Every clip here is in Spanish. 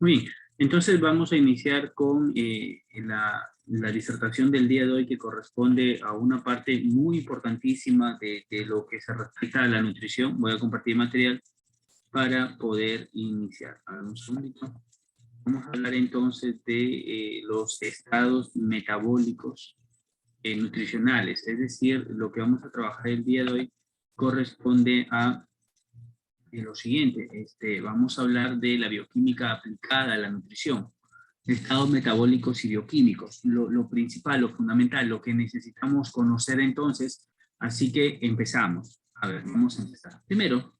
Muy bien, entonces vamos a iniciar con la disertación del día de hoy, que corresponde a una parte muy importantísima de lo que se respecta a la nutrición. Voy a compartir material para poder iniciar. A ver, un segundito. Vamos a hablar entonces de los estados metabólicos nutricionales, es decir, lo que vamos a trabajar el día de hoy corresponde a lo siguiente. Vamos a hablar de la bioquímica aplicada a la nutrición, estados metabólicos y bioquímicos, lo principal, lo fundamental, lo que necesitamos conocer entonces. Así que empezamos. A ver, vamos a empezar. Primero,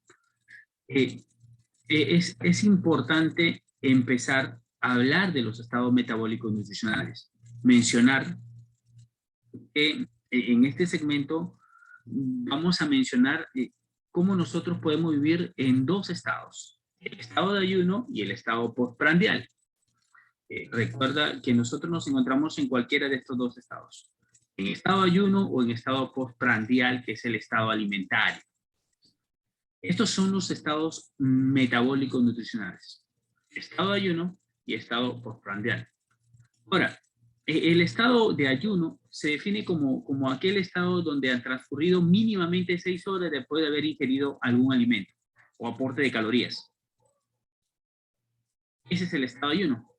es importante empezar a hablar de los estados metabólicos nutricionales. Mencionar que en este segmento vamos a mencionar cómo nosotros podemos vivir en dos estados, el estado de ayuno y el estado postprandial. Recuerda que nosotros nos encontramos en cualquiera de estos dos estados, en estado de ayuno o en estado postprandial, que es el estado alimentario. Estos son los estados metabólicos nutricionales, estado de ayuno y estado postprandial. Ahora, el estado de ayuno se define como aquel estado donde han transcurrido mínimamente 6 horas después de haber ingerido algún alimento o aporte de calorías. Ese es el estado de ayuno.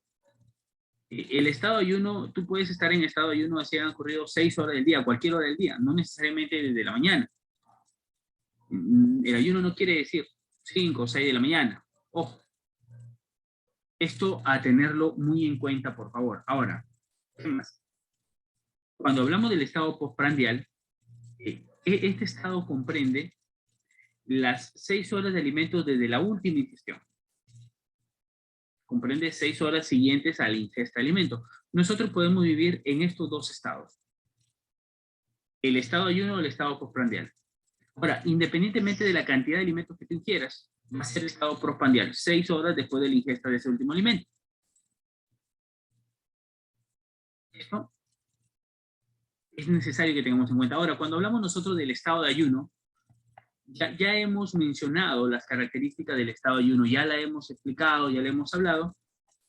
El estado de ayuno, tú puedes estar en estado de ayuno así han ocurrido 6 horas del día, cualquier hora del día, no necesariamente desde la mañana. El ayuno no quiere decir 5 o 6 de la mañana. Ojo. Esto a tenerlo muy en cuenta, por favor. Ahora, ¿qué más? Cuando hablamos del estado postprandial, este estado comprende las 6 horas de alimentos desde la última ingestión. Comprende 6 horas siguientes a la ingesta de alimentos. Nosotros podemos vivir en estos dos estados. El estado de ayuno o el estado postprandial. Ahora, independientemente de la cantidad de alimentos que tú ingieras, va a ser el estado postprandial, 6 horas después de la ingesta de ese último alimento. Esto es necesario que tengamos en cuenta. Ahora, cuando hablamos nosotros del estado de ayuno, ya hemos mencionado las características del estado de ayuno, ya la hemos explicado, ya la hemos hablado,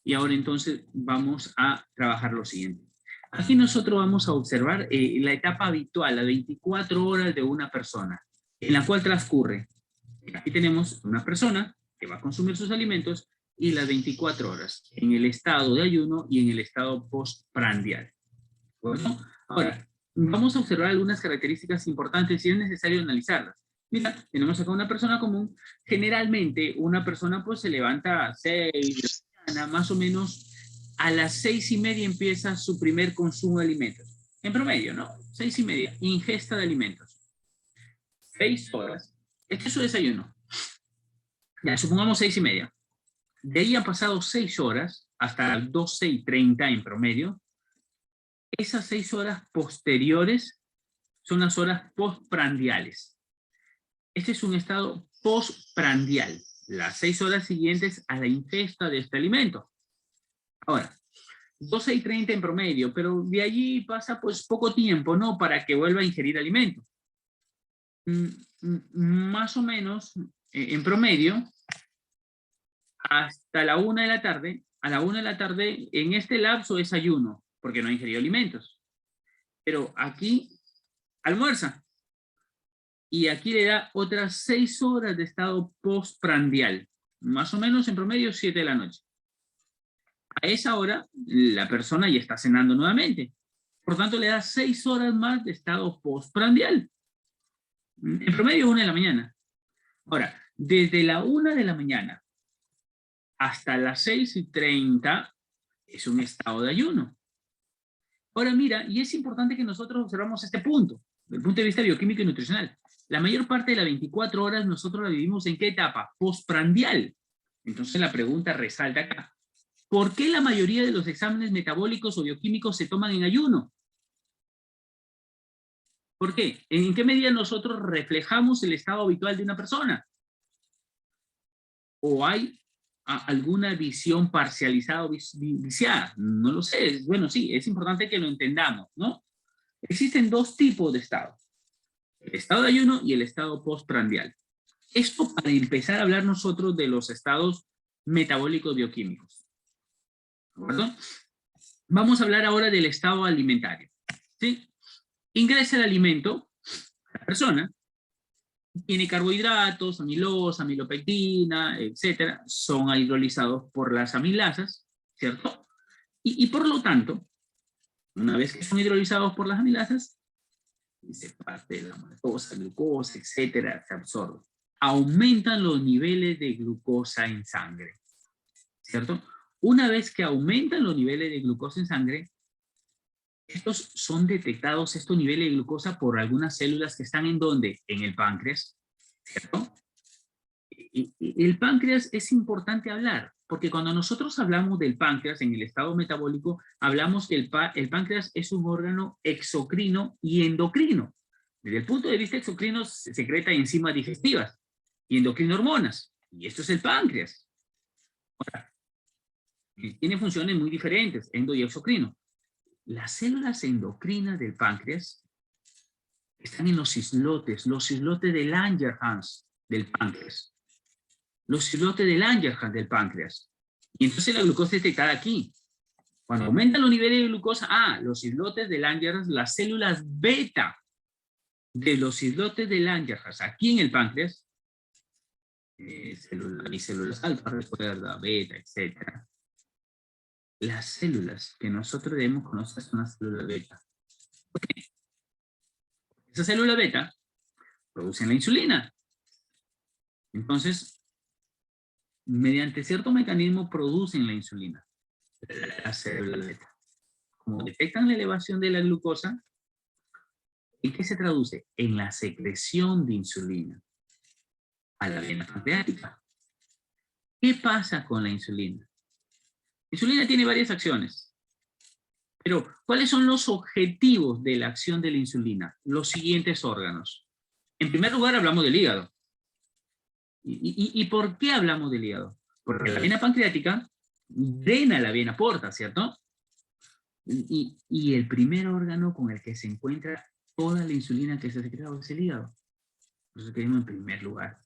y ahora entonces vamos a trabajar lo siguiente. Aquí nosotros vamos a observar la etapa habitual, las 24 horas de una persona, en la cual transcurre. Aquí tenemos una persona que va a consumir sus alimentos y las 24 horas, en el estado de ayuno y en el estado postprandial. Bueno, ahora, vamos a observar algunas características importantes y es necesario analizarlas. Mira, tenemos acá una persona común. Generalmente, una persona pues se levanta a 6 de la mañana, más o menos a las 6:30 empieza su primer consumo de alimentos. En promedio, ¿no? 6:30, ingesta de alimentos. 6 horas. Este es su desayuno. Ya, supongamos 6:30. De ahí han pasado 6 horas hasta las 12:30 en promedio. Esas 6 horas posteriores son las horas postprandiales. Este es un estado postprandial, las 6 horas siguientes a la ingesta de este alimento. Ahora, 12:30 en promedio, pero de allí pasa pues poco tiempo, ¿no? Para que vuelva a ingerir alimento. Más o menos, en promedio, hasta la 1 de la tarde, a la 1 de la tarde, en este lapso es ayuno, porque no ha ingerido alimentos. Pero aquí almuerza. Y aquí le da otras 6 horas de estado postprandial, más o menos en promedio 7 de la noche. A esa hora, la persona ya está cenando nuevamente. Por tanto, le da 6 horas más de estado postprandial. En promedio 1 de la mañana. Ahora, desde la 1 de la mañana hasta las 6:30 es un estado de ayuno. Ahora mira, y es importante que nosotros observamos este punto, desde el punto de vista bioquímico y nutricional. La mayor parte de las 24 horas nosotros la vivimos ¿en qué etapa? Postprandial. Entonces la pregunta resalta acá. ¿Por qué la mayoría de los exámenes metabólicos o bioquímicos se toman en ayuno? ¿Por qué? ¿En qué medida nosotros reflejamos el estado habitual de una persona? ¿O hay alguna visión parcializada o viciada? No lo sé. Bueno, sí, es importante que lo entendamos, ¿no? Existen dos tipos de estado. El estado de ayuno y el estado postprandial. Esto para empezar a hablar nosotros de los estados metabólicos bioquímicos. ¿De acuerdo? Vamos a hablar ahora del estado alimentario. ¿Sí? Ingresa el alimento a la persona, tiene carbohidratos, amilosa, amilopectina, etcétera, son hidrolizados por las amilasas, ¿cierto? Y por lo tanto, una vez que son hidrolizados por las amilasas, se parte de la maltosa, glucosa, etcétera, se absorbe. Aumentan los niveles de glucosa en sangre, ¿cierto? Una vez que aumentan los niveles de glucosa en sangre, estos son detectados, estos niveles de glucosa, por algunas células que están ¿en dónde? En el páncreas, ¿cierto? Y el páncreas es importante hablar, porque cuando nosotros hablamos del páncreas en el estado metabólico, hablamos que el páncreas es un órgano exocrino y endocrino. Desde el punto de vista exocrino, secreta enzimas digestivas y endocrino hormonas. Y esto es el páncreas. Ahora, tiene funciones muy diferentes, endo y exocrino. Las células endocrinas del páncreas están en los islotes de Langerhans del páncreas. Los islotes de Langerhans del páncreas. Y entonces la glucosa es detectada aquí. Cuando aumentan los niveles de glucosa, los islotes de Langerhans, las células beta de los islotes de Langerhans, aquí en el páncreas, células alfa, recuerda, beta, etc. Las células que nosotros debemos conocer son las células beta. ¿Por qué? Esas células beta producen la insulina. Entonces, mediante cierto mecanismo producen la insulina. Las células beta. Como detectan la elevación de la glucosa, ¿en qué se traduce? En la secreción de insulina a la vena pancreática. ¿Qué pasa con la insulina? La insulina tiene varias acciones. Pero, ¿cuáles son los objetivos de la acción de la insulina? Los siguientes órganos. En primer lugar, hablamos del hígado. ¿Y por qué hablamos del hígado? Porque la vena pancreática drena la vena porta, ¿cierto? Y el primer órgano con el que se encuentra toda la insulina que se ha secretado es el hígado. Por eso queremos en primer lugar.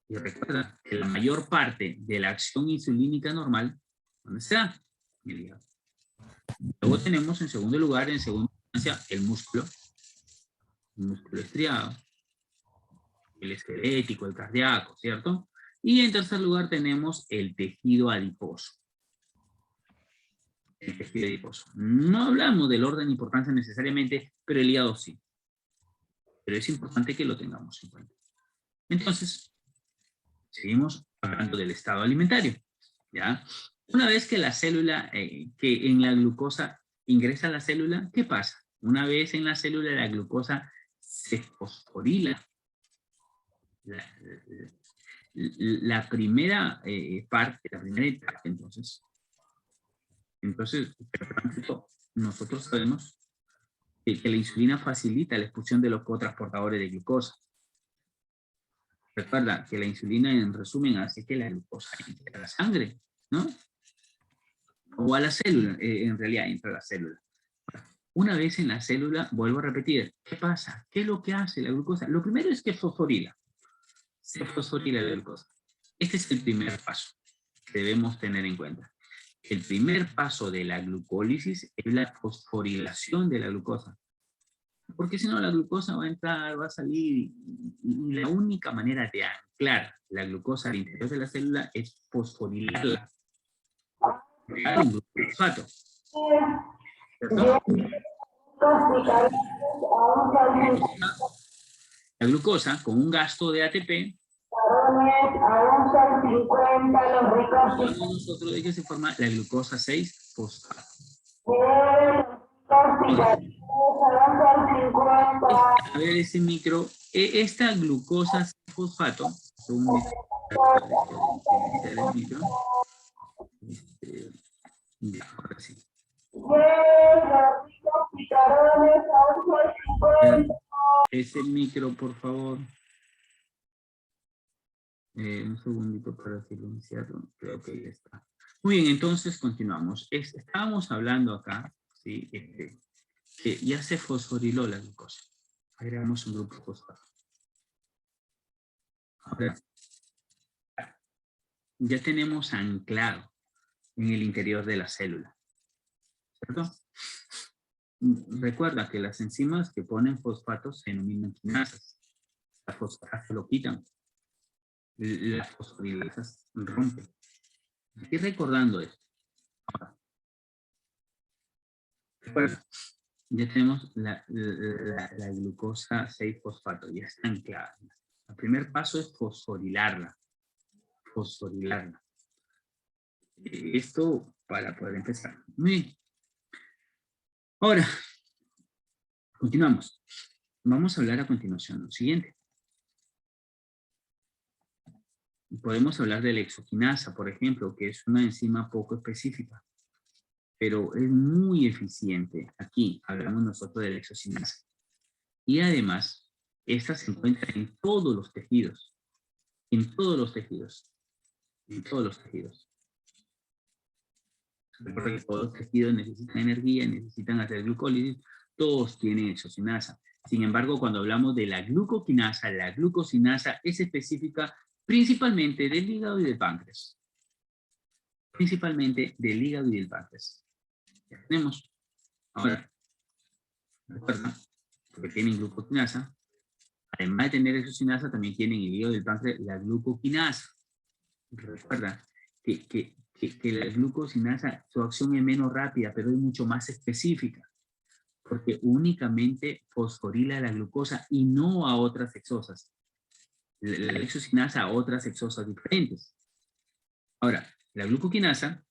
Y recuerda que la mayor parte de la acción insulínica normal, ¿dónde está? En el hígado. Luego tenemos en segundo lugar, en segunda instancia, el músculo estriado, el esquelético, el cardíaco, ¿cierto? Y en tercer lugar tenemos el tejido adiposo. El tejido adiposo. No hablamos del orden de importancia necesariamente, pero el hígado sí. Pero es importante que lo tengamos en cuenta. Entonces, seguimos hablando del estado alimentario, ¿ya? Una vez que la célula, que en la glucosa ingresa a la célula, ¿qué pasa? Una vez en la célula la glucosa se fosforila. La primera parte, la primera etapa, entonces, nosotros sabemos que la insulina facilita la expulsión de los cotransportadores de glucosa. Recuerda que la insulina, en resumen, hace que la glucosa entre a la sangre, ¿no? O a la célula, en realidad, entra a la célula. Una vez en la célula, vuelvo a repetir, ¿qué pasa? ¿Qué es lo que hace la glucosa? Lo primero es que fosforila. Se fosforila la glucosa. Este es el primer paso que debemos tener en cuenta. El primer paso de la glucólisis es la fosforilación de la glucosa. Porque si no, la glucosa va a entrar, va a salir, y la única manera de anclar la glucosa al interior de la célula es fosforilarla. Crear un grupo de fosfato. ¿Cierto? La glucosa, con un gasto de ATP, nosotros de que se forma la glucosa 6-fosfato. A ver, ese micro, esta glucosa 6-fosfato, ahora sí. Ese micro, por favor. Un segundito para silenciarlo. Creo que ya está. Muy bien, entonces continuamos. Estábamos hablando acá, ¿sí? Que ya se fosforiló la glucosa. Agregamos un grupo fosfato. Ahora, ya tenemos anclado en el interior de la célula, ¿cierto? Recuerda que las enzimas que ponen fosfatos se denominan quinasas. Las fosfatas lo quitan. Las fosforilasas rompen. Y recordando esto. Recuerda, ya tenemos la glucosa 6-fosfato, ya está anclada. El primer paso es fosforilarla. Fosforilarla. Esto para poder empezar. Muy bien. Ahora, continuamos. Vamos a hablar a continuación lo siguiente. Podemos hablar de la exoquinasa, por ejemplo, que es una enzima poco específica, pero es muy eficiente. Aquí hablamos nosotros de la exoquinasa. Y además, esta se encuentra en todos los tejidos. En todos los tejidos. En todos los tejidos. Recuerda que todos los tejidos necesitan energía, necesitan hacer glucólisis, todos tienen exoquinasa. Sin embargo, cuando hablamos de la glucosinasa es específica principalmente del hígado y del páncreas. Principalmente del hígado y del páncreas. Ya tenemos. Ahora, recuerda, porque tienen glucosinasa, además de tener exoquinasa, también tienen el hígado y el páncreas la glucoquinasa. Recuerda que la glucosinasa, su acción es menos rápida, pero es mucho más específica, porque únicamente fosforila la glucosa y no a otras hexosas. La exoquinasa a otras hexosas diferentes. Ahora, la glucoquinasa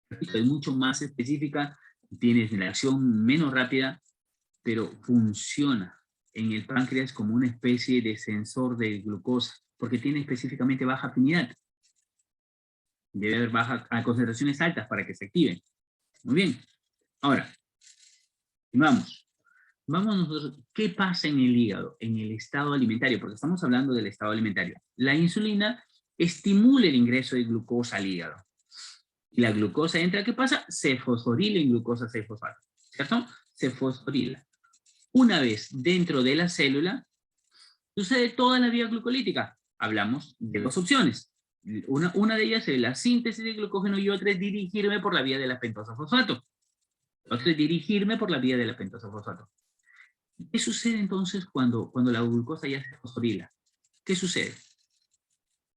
es mucho más específica, tiene la acción menos rápida, pero funciona en el páncreas como una especie de sensor de glucosa, porque tiene específicamente baja afinidad. Debe haber baja a concentraciones altas para que se activen. Muy bien. Ahora, vamos nosotros, ¿qué pasa en el hígado, en el estado alimentario? Porque estamos hablando del estado alimentario. La insulina estimula el ingreso de glucosa al hígado. Y la glucosa entra, ¿qué pasa? Se fosforila en glucosa 6-fosfato, ¿cierto? Se fosforila. Una vez dentro de la célula, sucede toda la vía glucolítica. Hablamos de dos opciones. Una de ellas es la síntesis de glucógeno y otra es dirigirme por la vía de la pentosa fosfato. Otra es dirigirme por la vía de la pentosa fosfato. ¿Qué sucede entonces cuando la glucosa ya se fosforila? ¿Qué sucede?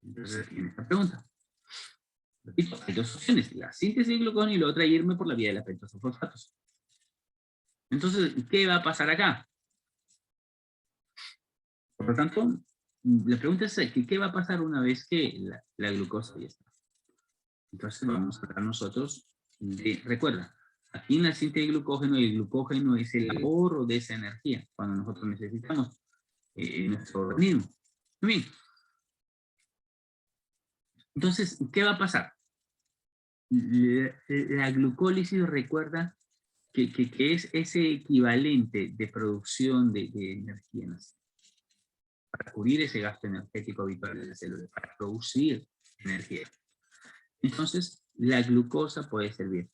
Entonces, en esta pregunta. Repito, hay dos opciones, la síntesis de glucógeno y la otra irme por la vía de la pentosa fosfatos. Entonces, ¿qué va a pasar acá? Por lo tanto, la pregunta es, ¿qué va a pasar una vez que la glucosa ya está? Entonces vamos a hablar nosotros recuerda, aquí en la síntesis de glucógeno, el glucógeno es el ahorro de esa energía cuando nosotros necesitamos en nuestro organismo. Muy bien. Entonces, ¿qué va a pasar? La glucólisis, recuerda que es ese equivalente de producción de energía, ¿no? Para cubrir ese gasto energético habitual de la célula, para producir energía. Entonces, la glucosa puede servir.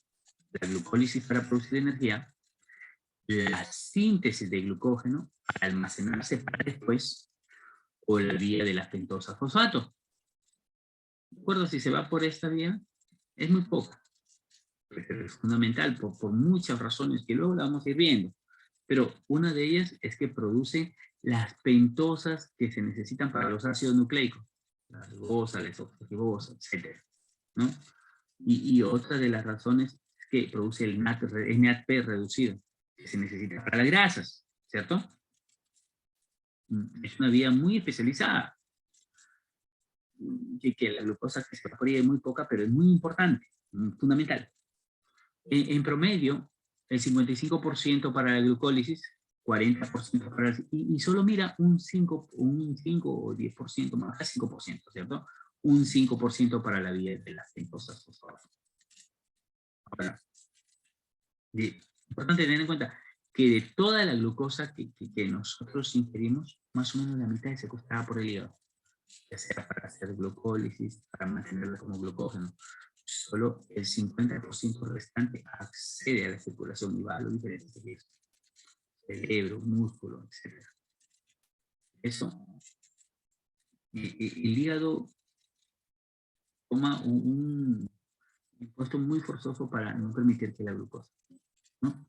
La glucólisis para producir energía, la síntesis de glucógeno para almacenarse para después, o la vía de la pentosa fosfato. ¿De acuerdo? Si se va por esta vía, es muy poca. Pero es fundamental por muchas razones que luego la vamos a ir viendo. Pero una de ellas es que produce las pentosas que se necesitan para los ácidos nucleicos. La ribosa, la isoxaribosa, etc. ¿No? Y otra de las razones es que produce el NADP reducido, que se necesita para las grasas, ¿cierto? Es una vía muy especializada. Que la glucosa que se evapora es muy poca, pero es muy importante, fundamental. En promedio, el 55% para la glucólisis, 40% para y solo mira un 5 o 10% más, 5%, ¿cierto? Un 5% para la vía de las pentosas fosfato. Ahora, importante tener en cuenta que de toda la glucosa que nosotros ingerimos, más o menos la mitad es secuestrada por el hígado, ya sea para hacer glucólisis, para mantenerla como glucógeno. Solo el 50% restante accede a la circulación y va a los diferentes tejidos, cerebro, músculo, etc. Eso, el hígado toma Impuesto muy forzoso para no permitir que la glucosa, ¿no?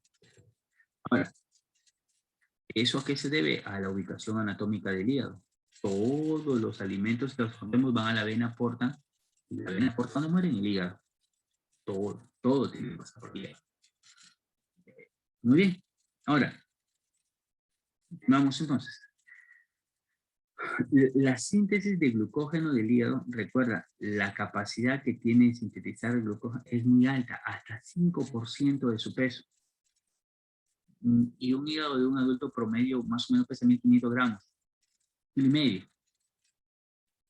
Ahora, ¿eso a qué se debe? A la ubicación anatómica del hígado. Todos los alimentos que absorbemos van a la vena porta, y la vena porta no muere en el hígado. Todo tiene que pasar por el hígado. Muy bien. Ahora, vamos entonces. La síntesis de glucógeno del hígado, recuerda, la capacidad que tiene de sintetizar el glucógeno es muy alta, hasta 5% de su peso. Y un hígado de un adulto promedio más o menos pesa 1500 gramos, y medio.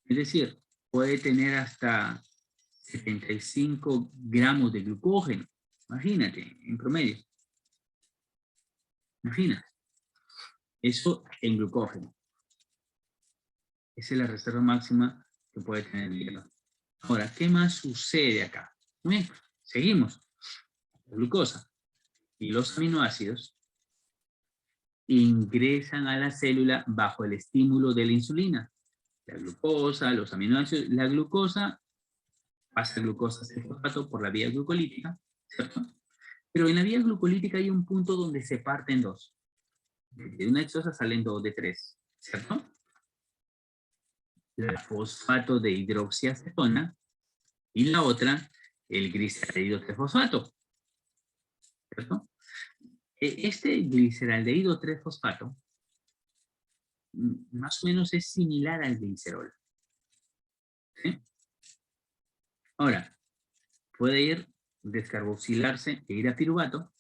Es decir, puede tener hasta 75 gramos de glucógeno. Imagínate, en promedio. Imagínate. Eso en glucógeno. Esa es la reserva máxima que puede tener el hígado. Ahora, ¿qué más sucede acá? Muy bien, seguimos. La glucosa y los aminoácidos ingresan a la célula bajo el estímulo de la insulina. La glucosa, los aminoácidos, la glucosa pasa glucosa a fosfato por la vía glucolítica, ¿cierto? Pero en la vía glucolítica hay un punto donde se parte en dos. De una hexosa salen dos de tres, ¿cierto? La fosfato de hidroxiacetona y la otra, el gliceraldehído 3-fosfato, ¿cierto? Este gliceraldehído 3-fosfato más o menos es similar al glicerol. ¿Sí? Ahora, puede ir descarboxilarse e ir a piruvato,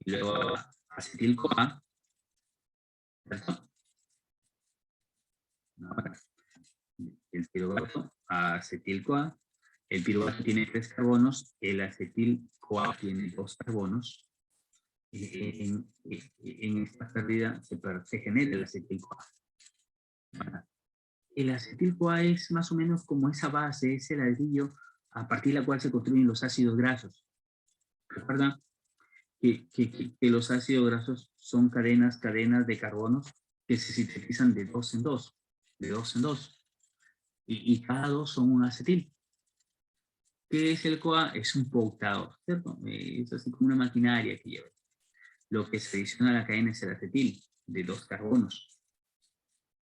y luego acetil-CoA, ¿cierto? Ahora, el piruvato a acetil-CoA, el piruvato tiene 3 carbonos, el acetil-CoA tiene 2 carbonos. En esta pérdida se genera el acetil-CoA. El acetil-CoA es más o menos como esa base, ese ladrillo a partir de la cual se construyen los ácidos grasos. Recuerda que los ácidos grasos son cadenas de carbonos que se sintetizan de dos en dos, y cada dos son un acetil. ¿Qué es el CoA? Es un coautador, ¿cierto? Es así como una maquinaria que lleva. Lo que se adiciona a la cadena es el acetil, de 2 carbonos.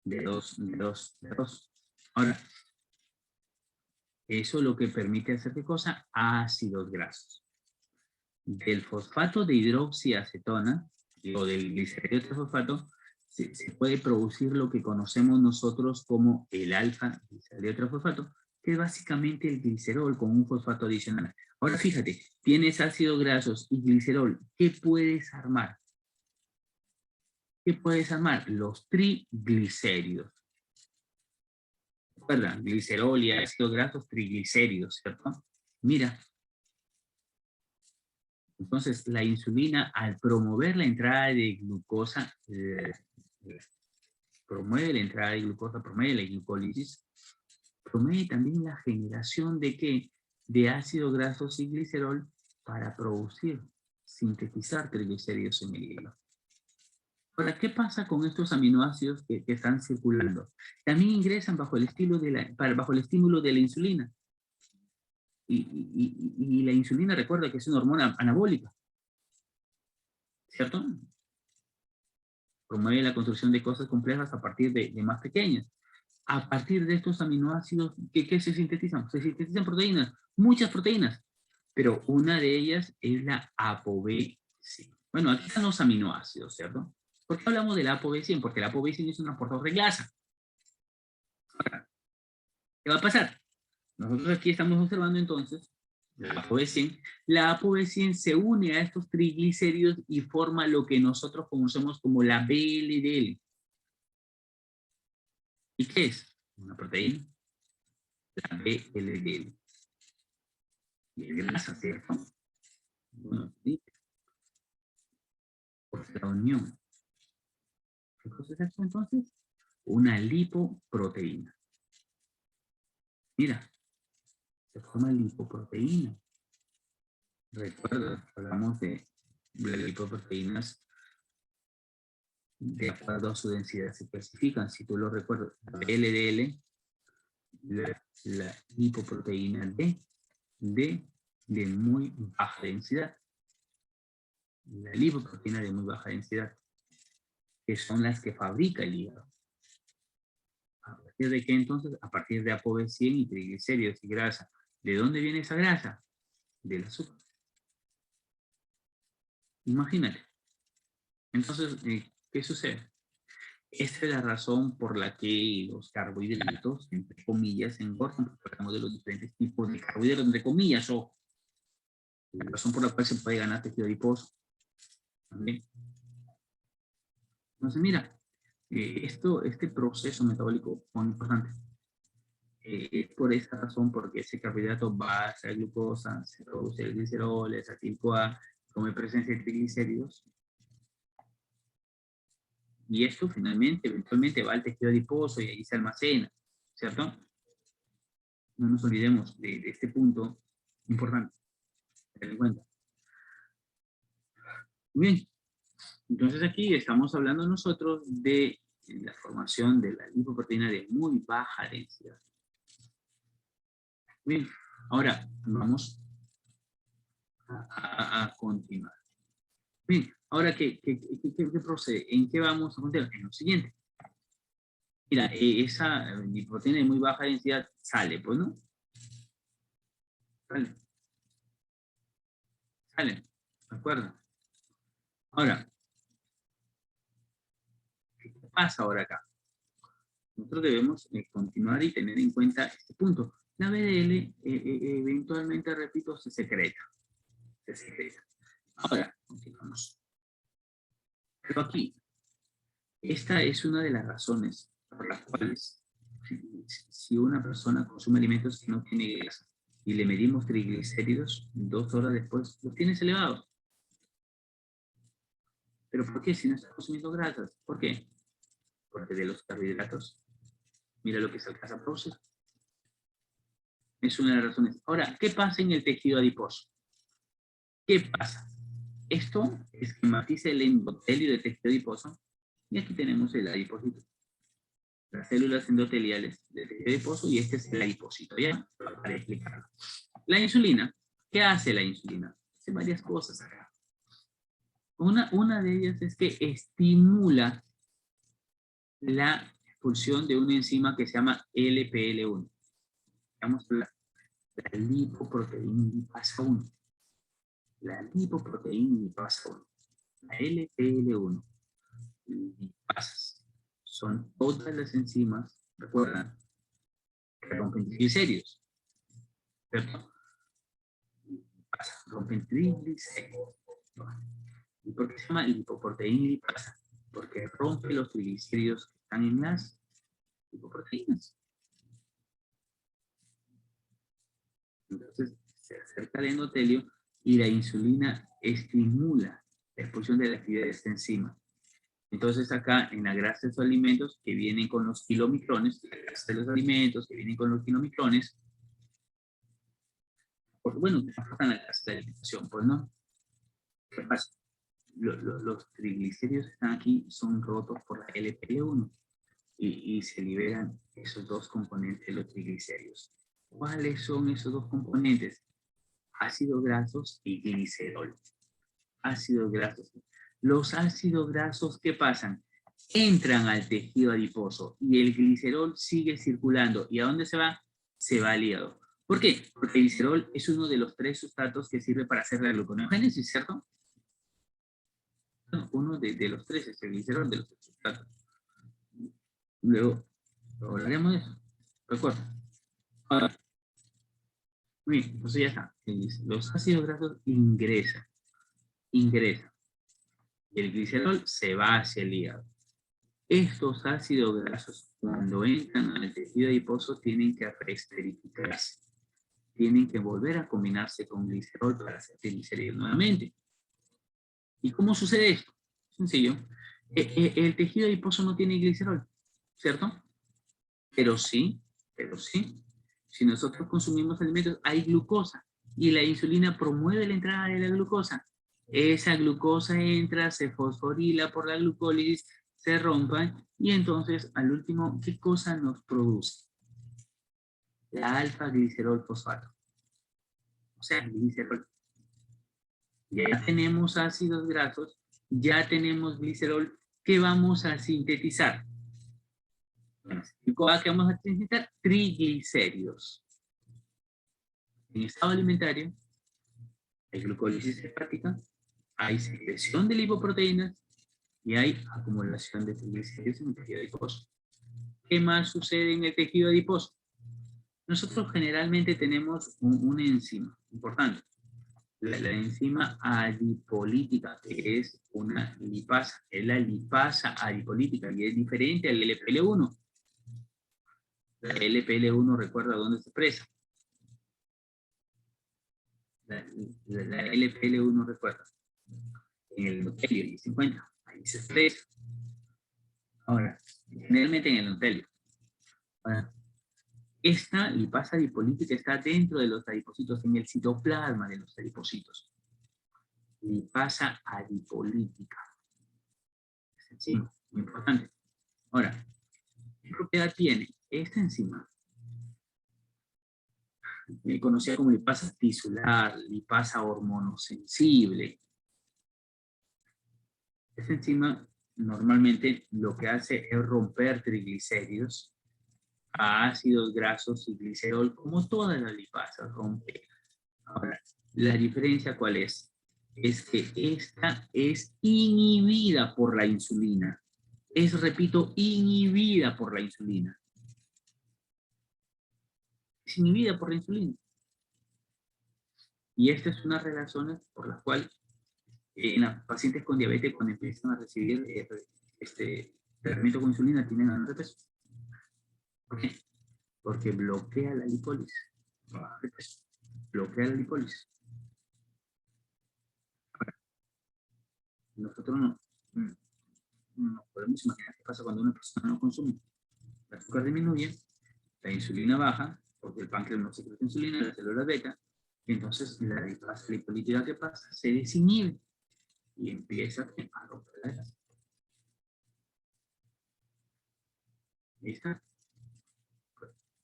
De dos. Ahora, eso lo que permite hacer ¿qué cosa? Ácidos grasos. Del fosfato de hidroxiacetona, o del glicerol de fosfato, se puede producir lo que conocemos nosotros como el alfa-glicerol fosfato, que es básicamente el glicerol con un fosfato adicional. Ahora fíjate, tienes ácidos grasos y glicerol, ¿qué puedes armar? ¿Qué puedes armar? Los triglicéridos. ¿Recuerda? Glicerol y ácidos grasos, triglicéridos, ¿cierto? Mira. Entonces, la insulina, al promover la entrada de glucosa, promueve la entrada de glucosa, promueve la glucólisis, promueve también la generación de ¿qué? De ácidos grasos y glicerol para producir, sintetizar triglicéridos en el hígado. Ahora, ¿qué pasa con estos aminoácidos que están circulando? También ingresan bajo el estímulo de la insulina. Y la insulina, recuerda que es una hormona anabólica, ¿cierto? Promueve la construcción de cosas complejas a partir de más pequeñas. A partir de estos aminoácidos, ¿qué se sintetizan? Se sintetizan proteínas, muchas proteínas, pero una de ellas es la ApoB100. Bueno, aquí están los aminoácidos, ¿cierto? ¿Por qué hablamos de la ApoB100? Porque la ApoB100 es un transportador de grasa. Ahora, ¿qué va a pasar? Nosotros aquí estamos observando entonces la ApoB100. La ApoB100 se une a estos triglicéridos y forma lo que nosotros conocemos como la VLDL. ¿Y qué es? Una proteína. La VLDL. Y es grasa, ¿cierto? Bueno, ¿sí? Por la unión. ¿Qué cosa es esto entonces? Una lipoproteína. Mira, se forma lipoproteína. Recuerda, hablamos de las lipoproteínas de acuerdo a su densidad se clasifican. Si tú lo recuerdas, la LDL, la lipoproteína D de muy baja densidad. La lipoproteína de muy baja densidad, que son las que fabrica el hígado. ¿A partir de qué entonces? A partir de ApoB100 y triglicéridos y grasa. ¿De dónde viene esa grasa? Del azúcar. Imagínate. Entonces, ¿qué sucede? Esta es la razón por la que los carbohidratos, entre comillas, engordan, porque hablamos de los diferentes tipos de carbohidratos, entre comillas, o la razón por la cual se puede ganar tejido adiposo. ¿También? Entonces, mira, este proceso metabólico es muy importante. Es por esa razón, porque ese carbohidrato va hacia la glucosa, se produce el glicerol, el acetil-CoA, como presencia de triglicéridos. Y esto finalmente, eventualmente va al tejido adiposo y ahí se almacena, ¿cierto? No nos olvidemos de este punto importante. Tener en cuenta. Bien, entonces aquí estamos hablando nosotros de la formación de la lipoproteína de muy baja densidad. Bien, ahora vamos a continuar. Bien, ahora ¿qué procede? ¿En qué vamos a continuar? En lo siguiente. Mira, esa lipoproteína de muy baja densidad sale, pues, ¿no? Sale. Sale, ¿de acuerdo? Ahora, ¿qué pasa ahora acá? Nosotros debemos continuar y tener en cuenta este punto. La BDL eventualmente, repito, se secreta. Se secreta. Ahora, continuamos. Pero aquí, esta es una de las razones por las cuales si una persona consume alimentos que no tienen grasa y le medimos triglicéridos, 2 horas después los tienes elevados. ¿Pero por qué si no está consumiendo grasas? ¿Por qué? Porque de los carbohidratos, mira lo que se alcanza a producir. Es una de las razones. Ahora, ¿qué pasa en el tejido adiposo? ¿Qué pasa? Esto esquematiza el endotelio del tejido adiposo y aquí tenemos el adipocito. Las células endoteliales del tejido adiposo y este es el adipocito, ¿ya? Para explicarlo. La insulina, ¿qué hace la insulina? Hace varias cosas acá. Una de ellas es que estimula la expulsión de una enzima que se llama LPL1. Vamos a hablar de la lipoproteína lipasa 1. La lipoproteína lipasa 1. La LPL1. Lipasas. Son todas las enzimas, recuerdan, que rompen triglicéridos. ¿Cierto? Lipasas, rompen triglicéridos. ¿Y por qué se llama lipoproteína lipasa? Porque rompe los triglicéridos que están en las lipoproteínas. Entonces se acerca al endotelio y la insulina estimula la expulsión de la actividad de esta enzima. Entonces acá en la grasa de los alimentos que vienen con los kilomicrones, la grasa de los alimentos que vienen con los kilomicrones, pues bueno, te aportan la grasa de la alimentación, pues no. ¿Qué pasa? Los triglicéridos que están aquí son rotos por la LPL1 y se liberan esos dos componentes de los triglicéridos. ¿Cuáles son esos dos componentes? Ácidos grasos y glicerol. Ácidos grasos. Los ácidos grasos, ¿qué pasan? Entran al tejido adiposo y el glicerol sigue circulando. ¿Y a dónde se va? Se va al hígado. ¿Por qué? Porque el glicerol es uno de los 3 sustratos que sirve para hacer la gluconeogénesis, ¿cierto? Uno de los 3 es el glicerol de los 3 sustratos. Luego hablaremos de eso. Recuerda. Ahora, bien, entonces ya está. Los ácidos grasos ingresan. Y el glicerol se va hacia el hígado. Estos ácidos grasos, cuando entran al tejido adiposo, tienen que reesterificarse. Tienen que volver a combinarse con glicerol para hacer triglicéridos nuevamente. ¿Y cómo sucede esto? Sencillo. El tejido adiposo no tiene glicerol, ¿cierto? Pero sí, si nosotros consumimos alimentos, hay glucosa y la insulina promueve la entrada de la glucosa. Esa glucosa entra, se fosforila por la glucólisis, se rompa y entonces al último, ¿qué cosa nos produce? La alfa-glicerol fosfato. sea, glicerol. Ya tenemos ácidos grasos, ya tenemos glicerol, ¿qué vamos a sintetizar? Bueno, ¿qué vamos a sintetizar? Triglicéridos. En estado alimentario, hay glucólisis hepática, hay secreción de lipoproteínas y hay acumulación de triglicéridos en el tejido adiposo. ¿Qué más sucede en el tejido adiposo? Nosotros generalmente tenemos una enzima importante, la enzima adipolítica, que es una lipasa, es la lipasa adipolítica y es diferente al LPL1. La LPL1, recuerda dónde se expresa. La LPL1, recuerda, en el endotelio, y se encuentra, ahí se expresa. Ahora, generalmente en el endotelio. Ahora, esta lipasa adipolítica está dentro de los adipocitos, en el citoplasma de los adipocitos. Lipasa adipolítica. Es enzima, muy importante. Ahora, ¿qué propiedad tiene esta enzima? Conocida como lipasa tisular, lipasa hormonosensible. Esta enzima normalmente lo que hace es romper triglicéridos a ácidos grasos y glicerol, como todas las lipasas rompe. Ahora, la diferencia ¿cuál es? Es que esta es inhibida por la insulina. Es, repito, inhibida por la insulina. Es inhibida por la insulina. Y esta es una de las razones por las cuales en los pacientes con diabetes, cuando empiezan a recibir tratamiento con insulina, tienen ganas de peso. ¿Por qué? Porque bloquea la lipólisis. Bloquea la lipólisis. Nosotros no podemos imaginar qué pasa cuando una persona no consume. El azúcar disminuye, la insulina baja, porque el páncreas no secreta insulina, la célula beta, y entonces la lipolítica que pasa se desinhibe y empieza a romper la grasa. Ahí está.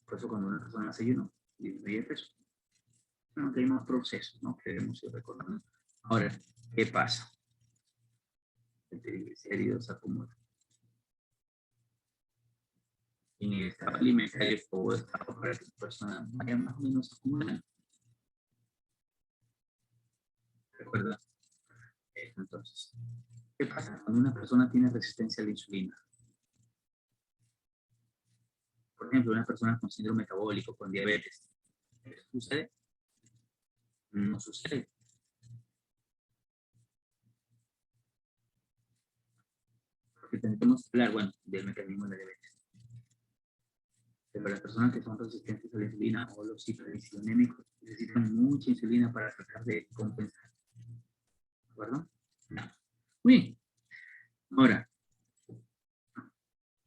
Por eso cuando una persona hace ayuno, disminuye el peso. No tenemos procesos, ¿no? Que debemos ir recordando. Ahora, ¿qué pasa? El triglicérido se acumula. En el estado alimentario o estado para que la persona vaya más o menos acumulando. ¿Recuerda? Entonces, ¿qué pasa cuando una persona tiene resistencia a la insulina? Por ejemplo, una persona con síndrome metabólico, con diabetes. ¿Eso sucede? No sucede. Porque tenemos que hablar, bueno, del mecanismo de la diabetes. Pero las personas que son resistentes a la insulina o los hiperinsulinémicos necesitan mucha insulina para tratar de compensar. ¿De acuerdo? No. Muy bien. Ahora,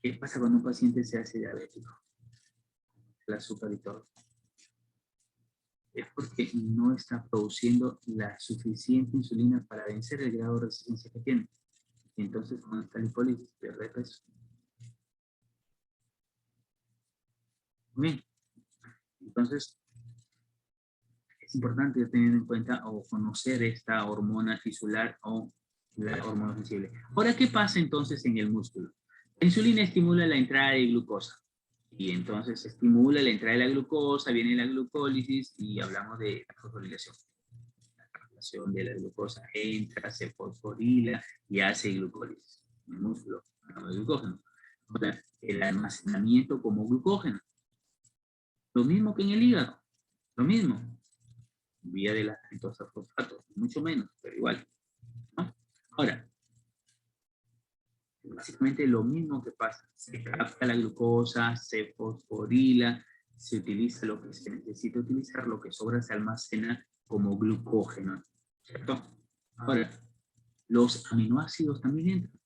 ¿qué pasa cuando un paciente se hace diabético? El azúcar y todo. Es porque no está produciendo la suficiente insulina para vencer el grado de resistencia que tiene. Y entonces, cuando está lipólisis, pierde peso. Bien. Entonces, es importante tener en cuenta o conocer esta hormona tisular o la hormona sensible. Ahora, ¿qué pasa entonces en el músculo? La insulina estimula la entrada de glucosa y entonces estimula la entrada de la glucosa, viene la glucólisis y hablamos de la fosforilación. La captación de la glucosa entra, se fosforila y hace glucólisis en el músculo, hablamos de glucógeno. Ahora, el almacenamiento como glucógeno. Lo mismo que en el hígado, lo mismo. Vía de las pentosas fosfato, mucho menos, pero igual, ¿no? Ahora, básicamente lo mismo que pasa, se capta la glucosa, se fosforila, se utiliza lo que se necesita utilizar, lo que sobra se almacena como glucógeno, ¿cierto? Ahora, los aminoácidos también entran.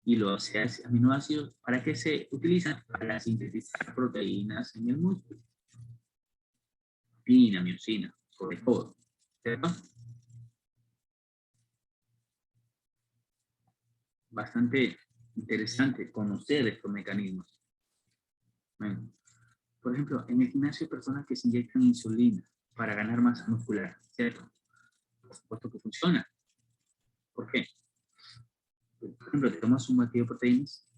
Y los aminoácidos, ¿para qué se utilizan? Para sintetizar proteínas en el músculo. Proteína, miosina, sobre todo, ¿cierto? Bastante interesante conocer estos mecanismos. Bueno, por ejemplo, en el gimnasio hay personas que se inyectan insulina. para ganar masa muscular, ¿cierto? Por supuesto que funciona. ¿Por qué? Por ejemplo, te tomas un batido de proteínas,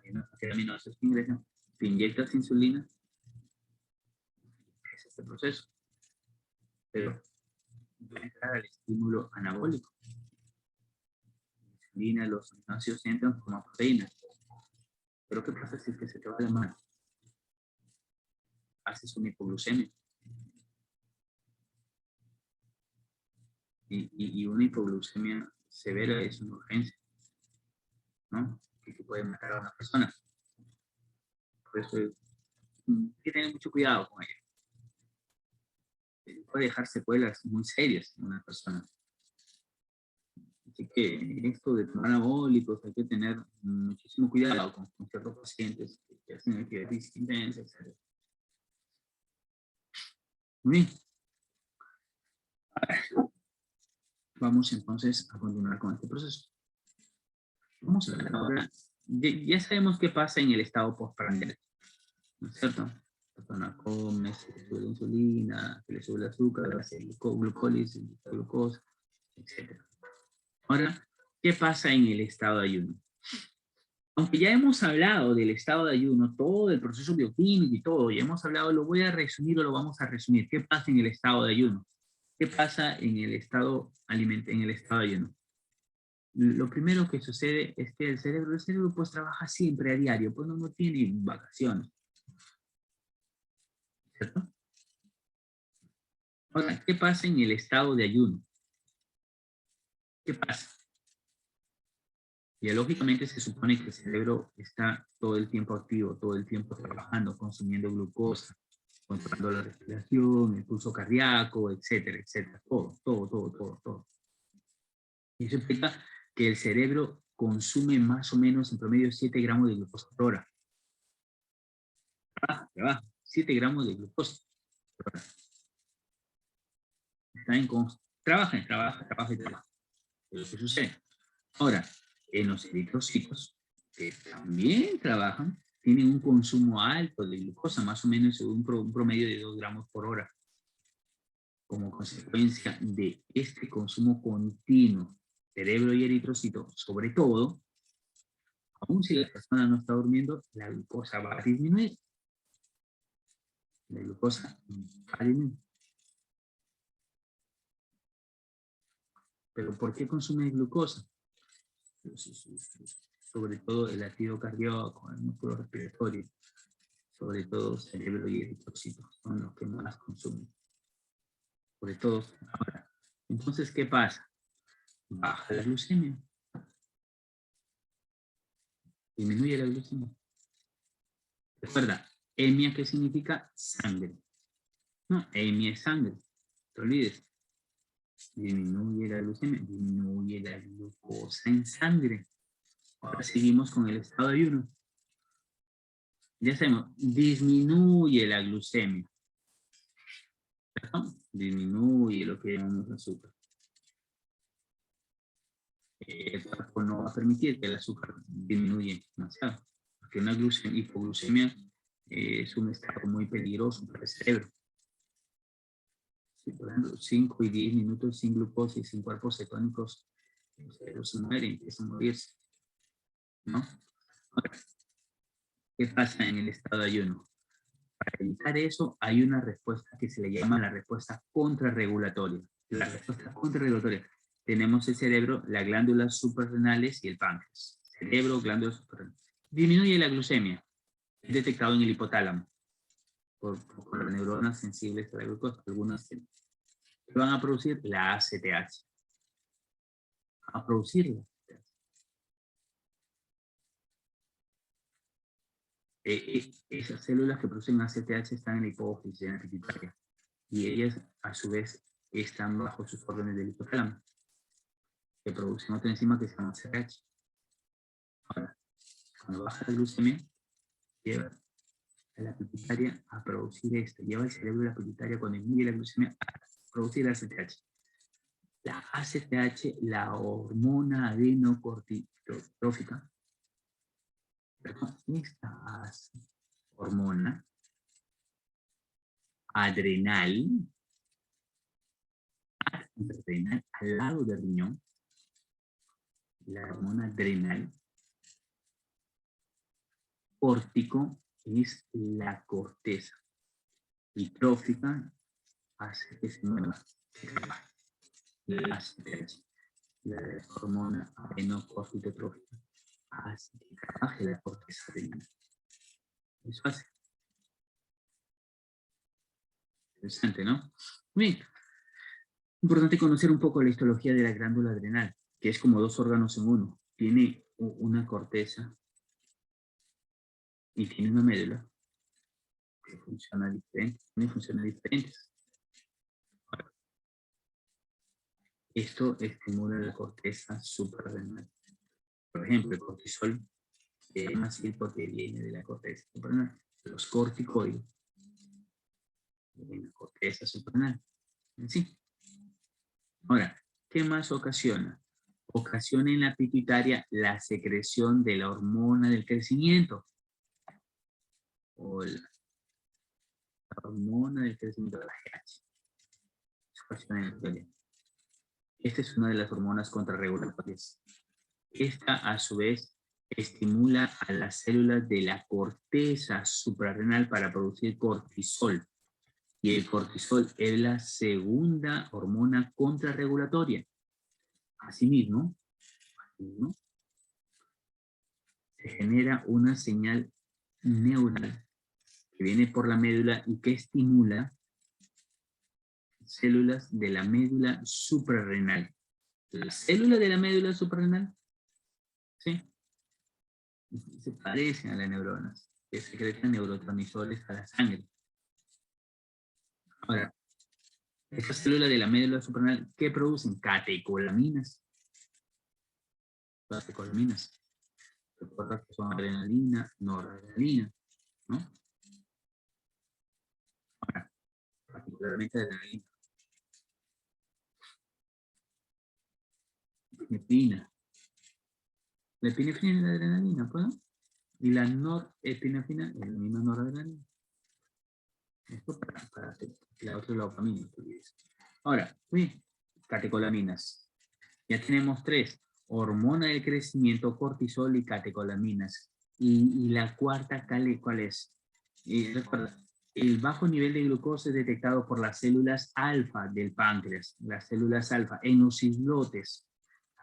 hay una cantidad de aminoácidos que ingresan, te inyectas insulina, es este proceso. Pero va a entrar al estímulo anabólico. La insulina, los aminoácidos entran como proteínas. Pero ¿qué pasa si es que se te va la mano? Haces una hipoglucemia. Y una hipoglucemia severa es una urgencia, ¿no? Que puede matar a una persona. Por eso hay que tener mucho cuidado con ello. Puede dejar secuelas muy serias en una persona. Así que esto de tomar anabólicos hay que tener muchísimo cuidado con ciertos pacientes que hacen actividad física intensa, etc. Muy bien. Vamos entonces a continuar con este proceso. Vamos a ver ahora. Ya sabemos qué pasa en el estado postprandial, ¿no es cierto? La persona come, se le sube la insulina, se le sube el azúcar, hace glucólisis, la glucosa, etc. Ahora, ¿qué pasa en el estado de ayuno? Aunque ya hemos hablado del estado de ayuno, todo el proceso bioquímico y todo, ya hemos hablado, lo voy a resumir o lo vamos a resumir. ¿Qué pasa en el estado de ayuno? ¿Qué pasa en el estado de ayuno? Lo primero que sucede es que el cerebro pues trabaja siempre a diario, pues no tiene vacaciones, ¿cierto? Ahora, ¿qué pasa en el estado de ayuno? ¿Qué pasa? Biológicamente se supone que el cerebro está todo el tiempo activo, todo el tiempo trabajando, consumiendo glucosa, controlando la respiración, el pulso cardíaco, etcétera, etcétera. Todo. Y eso implica que el cerebro consume más o menos en promedio 7 gramos de glucosa por hora. Trabaja, 7 gramos de glucosa por hora. Trabaja y trabaja. Pero ¿qué sucede? Ahora, en los eritrocitos, que también trabajan, tienen un consumo alto de glucosa, más o menos un promedio de 2 gramos por hora. Como consecuencia de este consumo continuo, cerebro y eritrocito, sobre todo, aun si la persona no está durmiendo, la glucosa va a disminuir. La glucosa va a disminuir. ¿Pero por qué consume glucosa? Sobre todo el latido cardíaco, el músculo respiratorio, sobre todo cerebro y eritrocito, son los que más consumen. Sobre todo ahora. Entonces, ¿qué pasa? Baja la glucemia. Disminuye la glucemia. Recuerda, emia, ¿qué significa? Sangre. No, emia es sangre. No te olvides. Disminuye la glucemia, disminuye la glucosa en sangre. Ahora seguimos con el estado de ayuno. Ya sabemos, disminuye la glucemia. ¿Cierto? Disminuye lo que llamamos azúcar. El cuerpo no va a permitir que el azúcar disminuya demasiado, porque una hipoglucemia es un estado muy peligroso para el cerebro. Si, por ejemplo, 5 y 10 minutos sin glucosa y sin cuerpos cetónicos, el cerebro se muere y empieza a morirse, ¿no? Ahora, ¿qué pasa en el estado de ayuno? Para evitar eso, hay una respuesta que se le llama la respuesta contrarregulatoria. La respuesta contrarregulatoria. Tenemos el cerebro, las glándulas suprarrenales y el páncreas. Cerebro, glándulas suprarrenales. Disminuye la glucemia. Es detectado en el hipotálamo por las neuronas sensibles a la glucosa. Algunas que van a producir la ACTH. A producirla. Esas células que producen ACTH están en la hipófisis, en la pituitaria. Y ellas, a su vez, están bajo sus órdenes del hipotálamo, que producen otra enzima que se llama CRH. Ahora, cuando baja la glucemia, lleva a la pituitaria a producir esto. Lleva el cerebro de la pituitaria cuando disminuye la glucemia a producir ACTH. La ACTH, la hormona adenocorticotrófica, esta hormona adrenal, al lado del riñón, la hormona adrenal. Córtico es la corteza. Y trófica hace que se mueva. La hormona adrenocórticotrófica hace que trabaje la corteza adrenal. Eso hace. Interesante, ¿no? Muy bien. Importante conocer un poco la histología de la glándula adrenal, que es como dos órganos en uno. Tiene una corteza y tiene una médula que funciona diferente. Tiene funciones diferentes. Esto estimula la corteza suprarrenal. Por ejemplo, el cortisol es así porque viene de la corteza suprarrenal. Los corticoides de la corteza suprarrenal. ¿Sí? Ahora, ¿qué más ocasiona? Ocasiona en la pituitaria la secreción de la hormona del crecimiento. O la hormona del crecimiento de la GH. Eso ocasiona en la pituitaria. Esta es una de las hormonas contrarregulatorias. Esta, a su vez, estimula a las células de la corteza suprarrenal para producir cortisol. Y el cortisol es la segunda hormona contrarregulatoria. Asimismo, se genera una señal neural que viene por la médula y que estimula células de la médula suprarrenal. Las células de la médula suprarrenal, ¿sí?, se parecen a las neuronas, que secretan neurotransmisores a la sangre. Ahora, estas células de la médula suprarrenal, ¿qué producen? Catecolaminas. Las catecolaminas. Recuerda que son adrenalina, noradrenalina, ¿no? Ahora, particularmente adrenalina. Epinefrina. La epinefrina es la adrenalina, ¿pues? Y la norepinefrina es la misma noradrenalina. Esto para la otra dopamina. Ahora, bien, catecolaminas. Ya tenemos tres. Hormona del crecimiento, cortisol y catecolaminas. Y la cuarta, ¿cuál es? Recuerda, el bajo nivel de glucosa es detectado por las células alfa del páncreas. Las células alfa, en los islotes.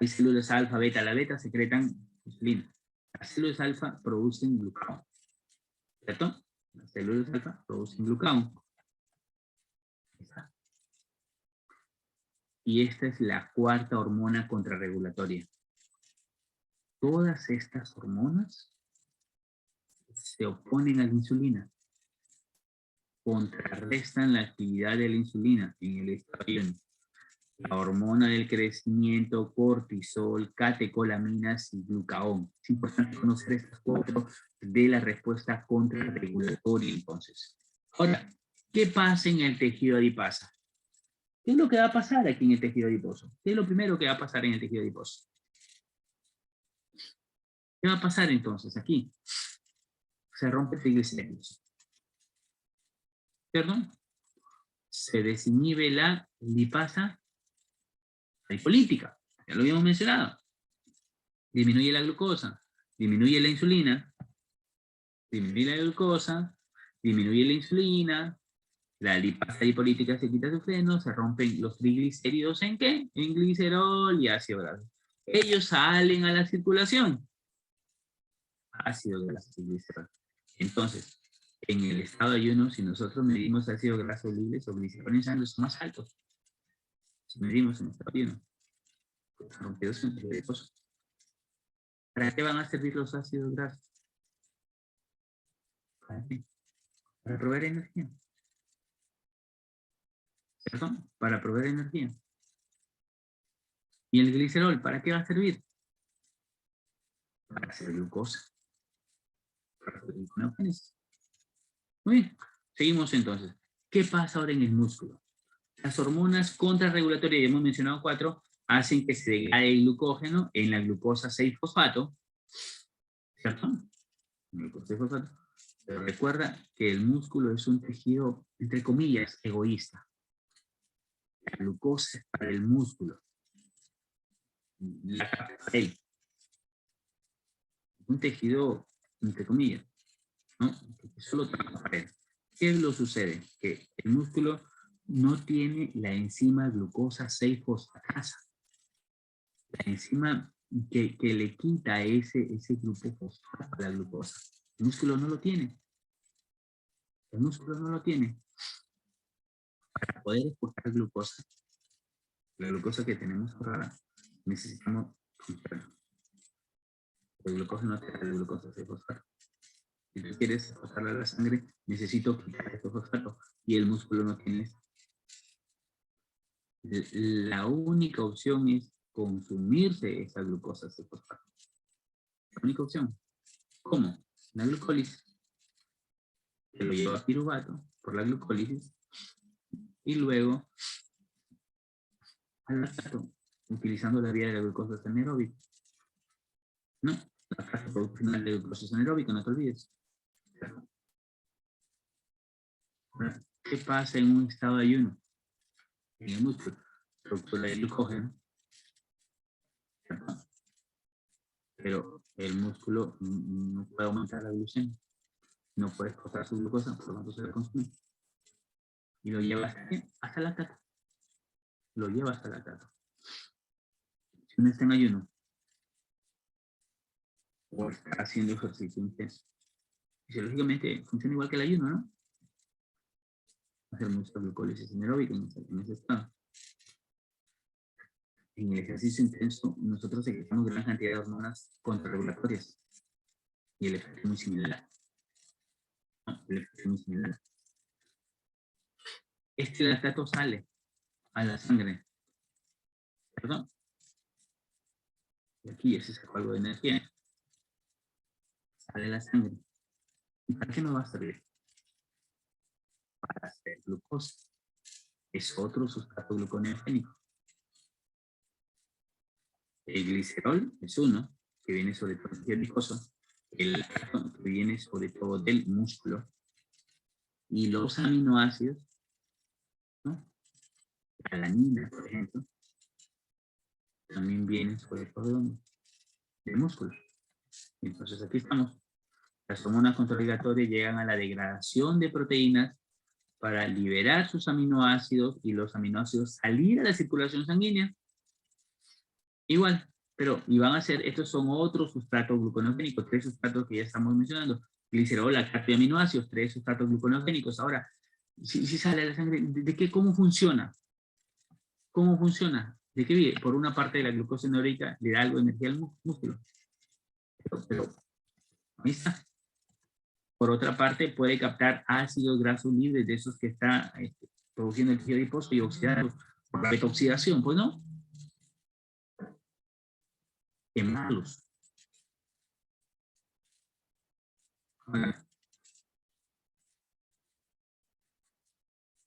Hay células alfa, beta. La beta secretan insulina. Las células alfa producen glucagón. ¿Cierto? Las células alfa producen glucagón. Y esta es la cuarta hormona contrarregulatoria. Todas estas hormonas se oponen a la insulina. Contrarrestan la actividad de la insulina en el estado iónico. La hormona del crecimiento, cortisol, catecolaminas y glucagón. Es importante conocer estas cuatro de la respuesta contrarregulatoria, entonces. Ahora, ¿qué pasa en el tejido adiposo? ¿Qué es lo que va a pasar aquí en el tejido adiposo? ¿Qué es lo primero que va a pasar en el tejido adiposo? ¿Qué va a pasar entonces aquí? Se rompe triglicéridos. ¿Cierto? Se desinhibe la lipasa lipolítica. Ya lo habíamos mencionado. Disminuye la glucosa, disminuye la insulina, disminuye la glucosa, disminuye la insulina, la lipasa lipolítica se quita su freno, se rompen los triglicéridos ¿en qué? En glicerol y ácido graso. Ellos salen a la circulación. Ácido graso y glicerol. Entonces, en el estado de ayuno, si nosotros medimos ácido graso libre o glicerol en sangre, son más altos. Si medimos en el estado de ayuno, pues rompidos en el glucosa. ¿Para qué van a servir los ácidos grasos? ¿Para qué? Para proveer energía. ¿Cierto? Para proveer energía. ¿Y el glicerol para qué va a servir? Para hacer glucosa. Para hacer gluconeogénesis. Muy bien. Seguimos entonces. ¿Qué pasa ahora en el músculo? Las hormonas contrarregulatorias, ya hemos mencionado 4, hacen que se degrade el glucógeno en la glucosa 6-fosfato. ¿Cierto? Glucosa 6-fosfato. Pero recuerda que el músculo es un tejido, entre comillas, egoísta. La glucosa es para el músculo. La grasa es para él. Un tejido, entre comillas, ¿no? Que solo trabaja para él. ¿Qué es lo que sucede? Que el músculo no tiene la enzima glucosa 6-fosfatasa. La enzima que le quita ese grupo fosfato a la glucosa. El músculo no lo tiene. El músculo no lo tiene. Para poder exportar glucosa, la glucosa que tenemos ahora, necesitamos filtrarla. La glucosa no te da la glucosa 6-fosfato. Si tú quieres pasarla a la sangre, necesito quitar estos fosfatos y el músculo no tiene eso. La única opción es consumirse esa glucosa 6-fosfato. La única opción. ¿Cómo? La glucólisis. Se lo lleva a piruvato por la glucólisis y luego al lactato, utilizando la vía de la glucosa anaeróbica. No, la fase produccional de glucosa anaeróbica, no te olvides. ¿Qué pasa en un estado de ayuno? En el músculo, productora de glucógeno. Pero el músculo no puede aumentar la glucemia. No puede exportar su glucosa, por lo tanto se la consume. Y lo lleva hasta el lactato. Lo lleva hasta el lactato. Si uno está en ayuno, o está haciendo ejercicio intenso, fisiológicamente funciona igual que el ayuno, ¿no? Hacer mucha glucólisis anaeróbica en ese estado. En el ejercicio intenso, nosotros secretamos gran cantidad de hormonas contrarregulatorias. Y el efecto es muy similar. ¿No? El efecto es muy similar. Este lactato sale a la sangre. ¿Perdón? Y aquí ese es algo de energía. Sale a la sangre. ¿Y para qué nos va a servir? Para hacer glucosa. Es otro sustrato gluconeogénico. El glicerol es uno, que viene sobre todo del glicoso. El lactato, que viene sobre todo del músculo. Y los aminoácidos, ¿no? La alanina, por ejemplo, también vienen sobre todo del músculo. Entonces aquí estamos. Las hormonas contrarregulatorias llegan a la degradación de proteínas para liberar sus aminoácidos y los aminoácidos salir a la circulación sanguínea. Igual, pero y van a ser, estos son otros sustratos gluconeogénicos, 3 sustratos que ya estamos mencionando. Glicerol, lactato y aminoácidos, 3 sustratos gluconeogénicos. Ahora, si sale a la sangre, ¿de qué? ¿Cómo funciona? ¿Cómo funciona? ¿De qué viene? Por una parte, la glucosa anaeróbica le da algo de energía al músculo. Pero ahí está. Por otra parte, puede captar ácidos grasos libres de esos que está produciendo el tejido adiposo y oxidarlos por la beta-oxidación, pues no. Quemarlos.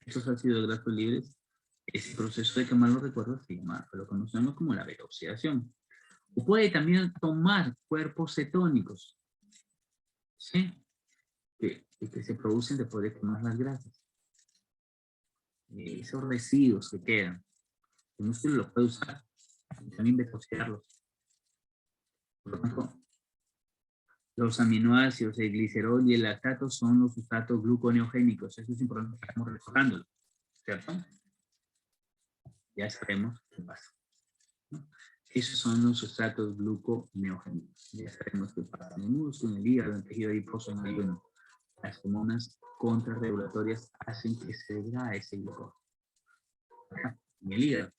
Estos ácidos grasos libres, ese proceso de quemar los recuerdos se llama, lo conocemos como la beta-oxidación. O puede también tomar cuerpos cetónicos, ¿sí? Que se producen después de quemar las grasas. Esos residuos que quedan, el músculo los puede usar y también beta-oxidarlos. Por lo tanto, los aminoácidos, el glicerol y el lactato son los sustratos gluconeogénicos. Eso es importante que estamos recordándolo, ¿cierto? Ya sabemos qué pasa, ¿no? Esos son los sustratos gluconeogénicos. Ya sabemos qué pasa en el músculo, en el hígado, en el tejido adiposo, en el ayuno. Las hormonas contrarregulatorias hacen que se degrade ese glucógeno. En el hígado,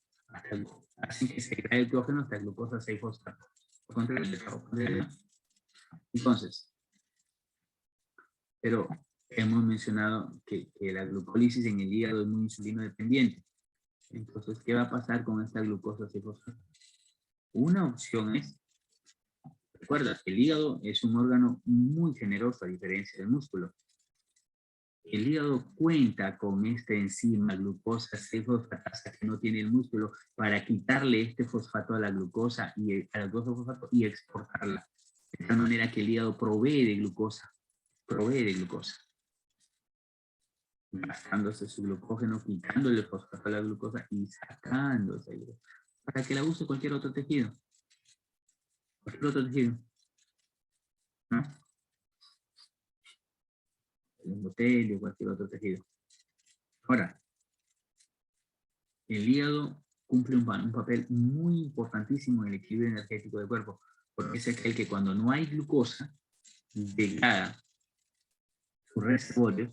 hacen que se degrade el glucógeno hasta glucosa 6-fosfato. Entonces, pero hemos mencionado que la glucólisis en el hígado es muy insulino dependiente. Entonces, ¿qué va a pasar con esta glucosa 6-fosfato? Una opción es, recuerda, el hígado es un órgano muy generoso a diferencia del músculo. El hígado cuenta con esta enzima glucosa 6-fosfatasa que no tiene el músculo para quitarle este fosfato a la glucosa y a la glucosa fosfato y exportarla. De tal manera que el hígado provee de glucosa provee de glucosa. Gastándose su glucógeno, quitándole el fosfato a la glucosa y sacando esa glucosa. Para que la use cualquier otro tejido. Cualquier otro tejido. ¿No? El endotelio, cualquier otro tejido. Ahora, el hígado cumple un papel muy importantísimo en el equilibrio energético del cuerpo, porque es aquel que cuando no hay glucosa, degrada sus reservorios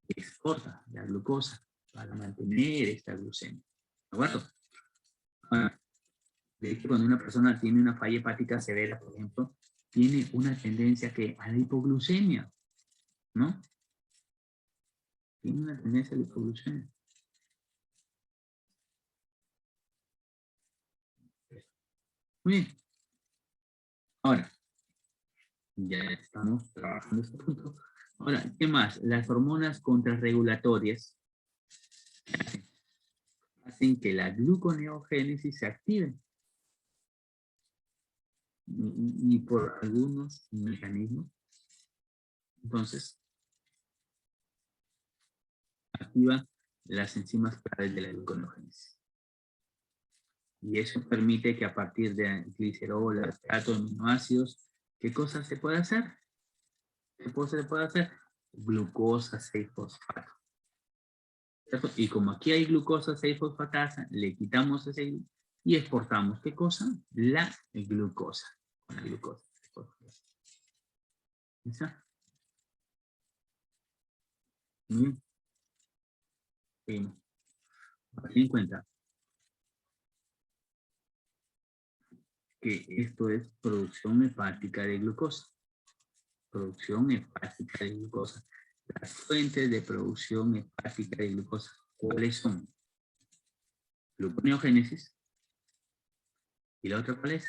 y exporta la glucosa para mantener esta glucemia. ¿De acuerdo? Ahora, de hecho, cuando una persona tiene una falla hepática severa, por ejemplo, tiene una tendencia a la hipoglucemia, ¿no? Tiene una tendencia a la hipoglucemia. Muy bien. Ahora, ya estamos trabajando este punto. Ahora, ¿qué más? Las hormonas contrarregulatorias hacen que la gluconeogénesis se active. Y por algunos mecanismos. Entonces, activa las enzimas claves de la gluconeogénesis. Y eso permite que a partir de glicerol, lactato, aminoácidos, ¿qué cosa se puede hacer? ¿Qué cosa se puede hacer? Glucosa 6-fosfato. Y como aquí hay glucosa 6-fosfatasa, le quitamos ese y exportamos, ¿qué cosa? La glucosa. La glucosa. ¿Esa? Muy bien. Seguimos. Ten en cuenta que esto es producción hepática de glucosa. Producción hepática de glucosa. Las fuentes de producción hepática de glucosa, ¿cuáles son? Gluconeogénesis. ¿Y la otra cuál es?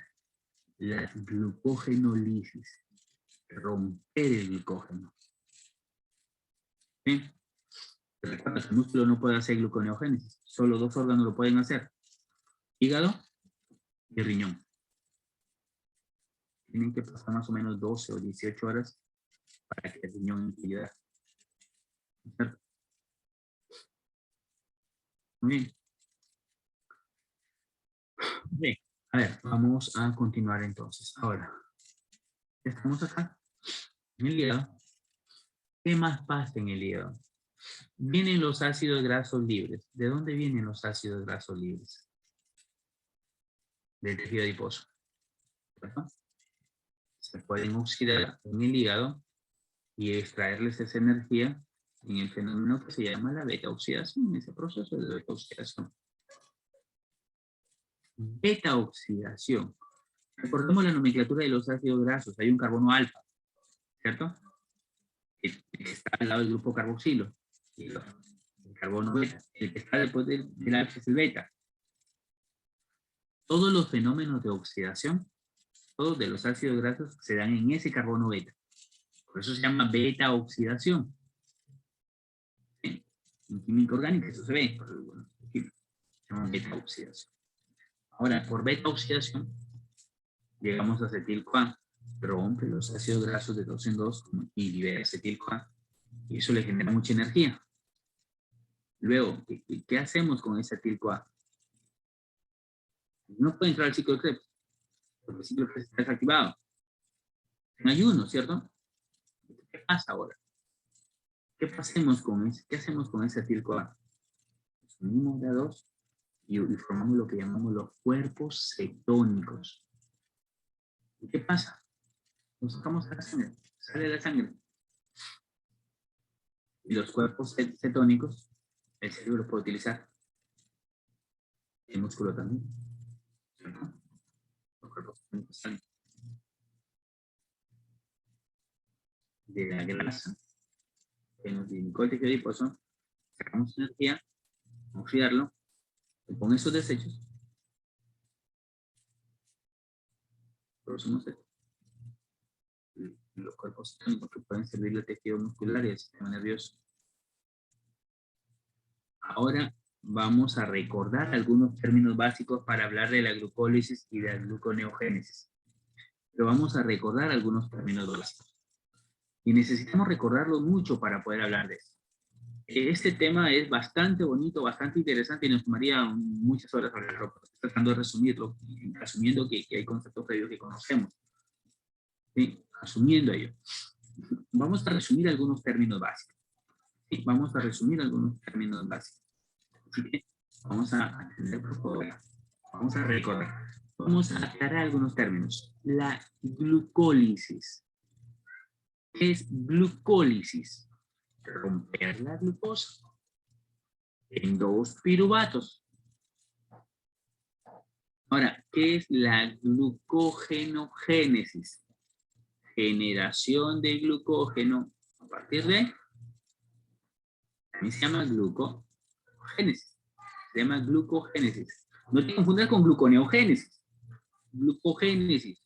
La glucogenólisis. Romper el glucógeno. ¿Sí? Recuerda que el músculo no puede hacer gluconeogénesis. Solo dos órganos lo pueden hacer. Hígado y riñón. Tienen que pasar más o menos 12 o 18 horas para que el riñón ayude. Muy bien. Bien. A ver, vamos a continuar entonces. Ahora, estamos acá en el hígado. ¿Qué más pasa en el hígado? Vienen los ácidos grasos libres. ¿De dónde vienen los ácidos grasos libres? Del tejido adiposo. ¿Verdad? Se pueden oxidar en el hígado y extraerles esa energía en el fenómeno que se llama la beta-oxidación, ese proceso de beta-oxidación. Beta-oxidación. Recordemos la nomenclatura de los ácidos grasos. Hay un carbono alfa, ¿cierto? Que está al lado del grupo carboxilo. Y el carbono beta. El que está después del alfa es el beta. Todos los fenómenos de oxidación, todos de los ácidos grasos, se dan en ese carbono beta. Por eso se llama beta-oxidación. ¿Sí? En química orgánica eso se ve. Se llama beta-oxidación. Ahora, por beta-oxidación, llegamos a acetil-CoA. Rompe los ácidos grasos de 2 en 2 y libera acetil-CoA. Y eso le genera mucha energía. Luego, ¿qué hacemos con ese acetil-CoA? No puede entrar al ciclo de Krebs, porque el ciclo de Krebs está desactivado. En ayuno, ¿cierto? ¿Qué pasa ahora? ¿Qué hacemos con ese acetil-CoA? Nos unimos de a dos y formamos lo que llamamos los cuerpos cetónicos. ¿Y qué pasa? Nos sacamos la sangre, sale la sangre. Y los cuerpos cetónicos, el cerebro puede utilizar. El músculo también. ¿Cierto? Los cuerpos cetónicos salen de la grasa que nos indicó el tejido adiposo, sacamos energía, oxidarlo, y con esos desechos producimos esto. Los cuerpos cetónicos que pueden servir al tejido muscular y al sistema nervioso. Ahora vamos a recordar algunos términos básicos para hablar de la glucólisis y de la gluconeogénesis. Pero vamos a recordar algunos términos básicos. Y necesitamos recordarlo mucho para poder hablar de esto. Este tema es bastante bonito, bastante interesante y nos tomaría muchas horas hablarlo, tratando de resumirlo, asumiendo que hay conceptos previos que conocemos. ¿Sí? Asumiendo ello. Vamos a resumir algunos términos básicos. ¿Sí? Vamos a resumir algunos términos básicos. Así que vamos a atender por favor. Vamos a recordar. Vamos a aclarar algunos términos. La glucólisis. ¿Qué es glucólisis? Romper la glucosa en 2 piruvatos. Ahora, ¿qué es la glucogenogénesis? Generación de glucógeno a partir de, también se llama glucogénesis. Se llama glucogénesis. No te confundas con gluconeogénesis. Glucogénesis.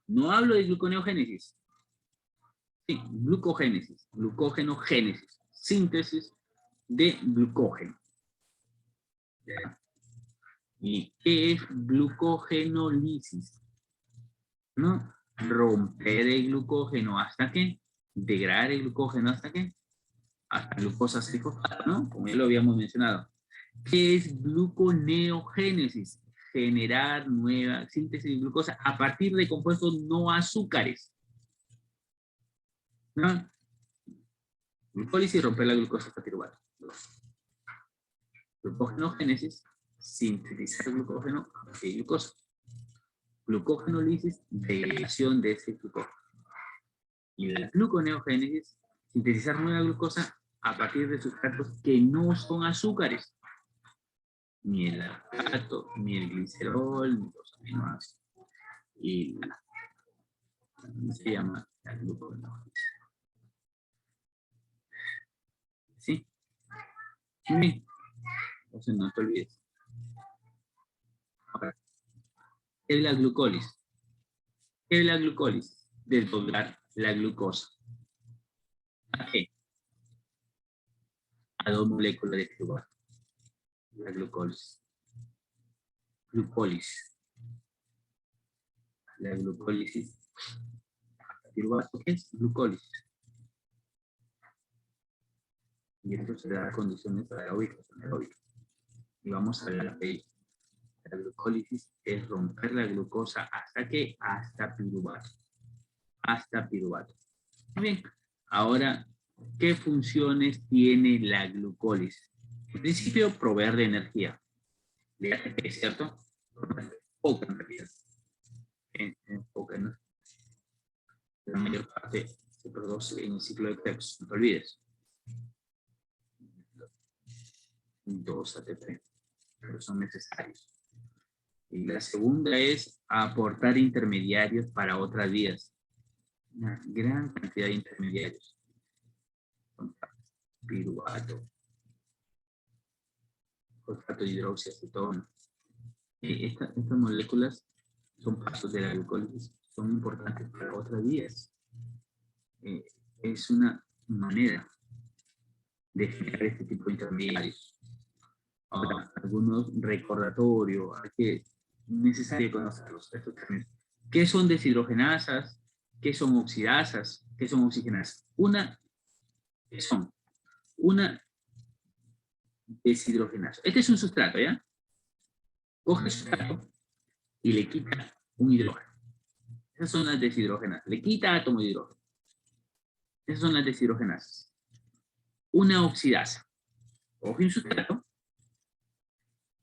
No hablo de gluconeogénesis. Sí, glucogénesis. Glucogenogénesis. Síntesis de glucógeno. ¿Ya? ¿Y qué es glucogenólisis? ¿No? Romper el glucógeno hasta que, degradar el glucógeno hasta que, hasta glucosa trifosfato, ¿no? Como ya lo habíamos mencionado. ¿Qué es gluconeogénesis? Generar nueva síntesis de glucosa a partir de compuestos no azúcares. ¿No? Glucólisis, romper la glucosa hasta piruvato. Glucogenogénesis, sintetizar glucógeno a partir de glucosa. Glucogenólisis, degradación de ese glucógeno. Y la gluconeogénesis, sintetizar nueva glucosa a partir de sustratos que no son azúcares. Ni el lactato, ni el glicerol, ni los aminoácidos. Y se llama la glucogenólisis. ¿Sí? Bien. Entonces no te olvides. Ahora, ¿qué es la glucólisis? ¿Qué es la glucólisis? Desdoblar la glucosa. ¿A qué? A 2 moléculas de piruvato. La glucólisis. Glucólisis. La glucólisis. ¿Piruvato qué es? Glucólisis. Y esto se da condiciones aeróbicas o anaeróbicas. Y vamos a ver que la glucólisis es romper la glucosa hasta que, hasta piruvato. Hasta piruvato. Bien, ahora, ¿qué funciones tiene la glucólisis? En principio, proveer de energía. De ATP, ¿cierto? Poca energía. Poca energía. La mayor parte se produce en el ciclo de Krebs, no te olvides. 2 ATP, pero son necesarios. Y la segunda es aportar intermediarios para otras vías. Una gran cantidad de intermediarios. Piruvato, fosfato de hidroxiacetona. Estas moléculas son pasos de la glucólisis, son importantes para otras vías. Es una manera de generar este tipo de intermediarios. Ahora, algunos recordatorios, que necesario conocerlos, estos términos. ¿Qué son deshidrogenasas? ¿Qué son oxidasas? ¿Qué son oxigenasas? ¿Qué son? Una deshidrogenasa. Este es un sustrato, ¿ya? Coge el sustrato y le quita un hidrógeno. Esas son las deshidrogenasas. Le quita átomo de hidrógeno. Esas son las deshidrogenasas. Una oxidasa. Coge un sustrato,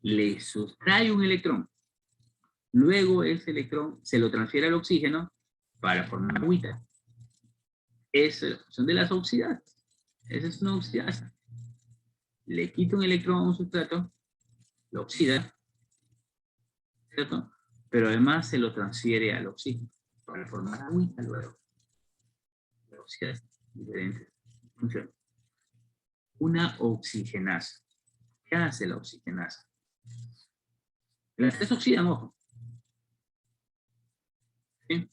le sustrae un electrón. Luego ese electrón se lo transfiere al oxígeno para formar agüita. Esa es la función de las oxidasas. Esa es una oxidasa. Le quita un electrón a un sustrato, lo oxida, ¿cierto? Pero además se lo transfiere al oxígeno para formar agüita luego. La oxidasa, diferente función. Una oxigenasa. ¿Qué hace la oxigenasa? Las tres oxidan, ojo. ¿Sí?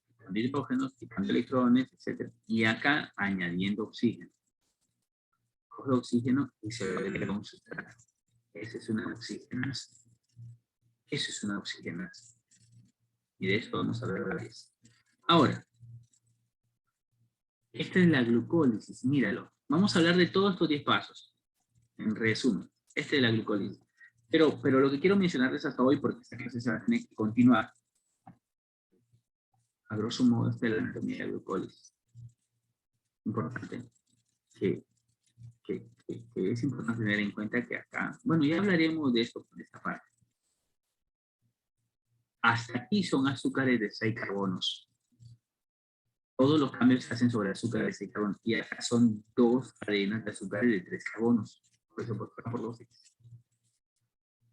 Quitando hidrógenos, quitando electrones, etc. Y acá añadiendo oxígeno. Coge oxígeno y se lo agrega a un sustrato. Esa es una oxigenasa. Eso es una oxigenasa. Y de eso vamos a ver varias. Ahora, Esta es la glucólisis, míralo. Vamos a hablar de todos estos 10 pasos. En resumen, esta es la glucólisis. Pero lo que quiero mencionarles hasta hoy, porque esta clase se va a tener que continuar, a grosso modo, esta es la anatomía de la glucólisis. Importante que es importante tener en cuenta que acá, bueno, ya hablaremos de esto por esta parte. Hasta aquí son azúcares de 6 carbonos. Todos los cambios se hacen sobre azúcares de 6 carbonos. Y acá son 2 cadenas de azúcares de 3 carbonos. Por eso por 2.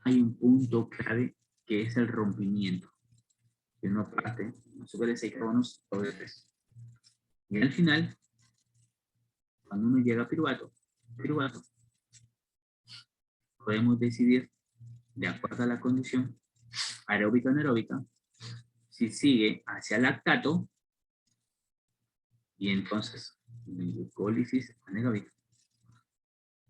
Hay un punto clave que es el rompimiento. De una parte, azúcares de 6 carbonos, todo de 3. Y al final, cuando uno llega a piruvato, podemos decidir, de acuerdo a la condición aeróbica o anaeróbica, si sigue hacia lactato, y entonces glucólisis anaeróbica,